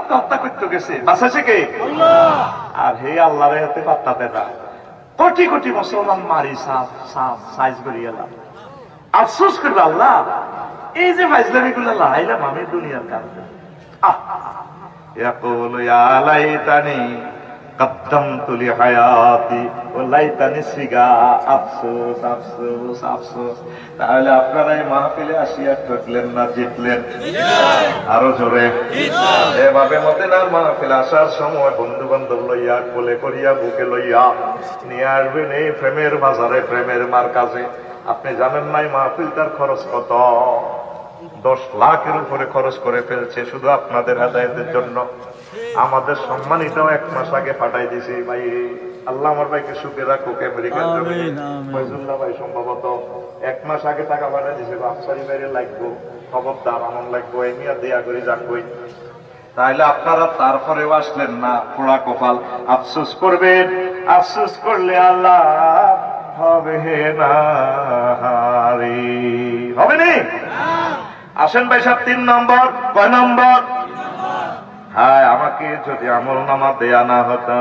আত্মহত্যা করতে গেছে, বাঁচাছে কে? আর হে আল্লাহর হাতে পাত্তা দেনা, কোটি কোটি মুসলমান মারি সাফ সাফ সাইজ করিয়ে এলাম। আফসোস করবে আল্লাহ, এই যে ফাইজলামি গুলো লাগাইলাম আমি দুনিয়ার কারণে। ইয়াকুলু ইয়া লাইতানি قدمت لحياتي وليتني সিগা, আফসোস আফসোস আফসোস। তাহলে আপনারা এই মাহফিলে আসিয়া ঠকলেন না জিতলেন? আরো জোরে এভাবে মদিনার মাহফিলে আসার সময় বন্ধু বান্ধব লইয়া কোলে করিয়া বুকে লইয়া নিয়ে আসবেন এই প্রেমের বাজারে, প্রেমের মার্কাজে। আপনি জানেন নাই মাহফিলটার খরচ কত? 10 লাখের উপরে খরচ করে ফেলছে শুধু আপনাদের হেদায়েতের জন্য। আমাদের সম্মানিতও 1 মাস আগে পাঠাই দিছি ভাই। আল্লাহ আমার ভাইকে সুখে রাখুক। আমেরিকার ফয়জুল্লাহ ভাই সম্ভবত 1 মাস আগে টাকা পাঠাই দিছে। আফসারি বাইরে লাগবো, খবরদার আনন্দ লাগবো, এমিয়া দেয়া করে যাকবই। তাইলে আপনারা তারপরেও আসলেন না, পোড়া কপাল। আফসোস করবেন, আফসোস করলে আল্লাহ হবে না, হবে নি। আসেন ভাই সাহেব, 3 নম্বর। কয় নম্বর? হ্যাঁ, আমাকে যদি আমল নামা দেয়া না হতো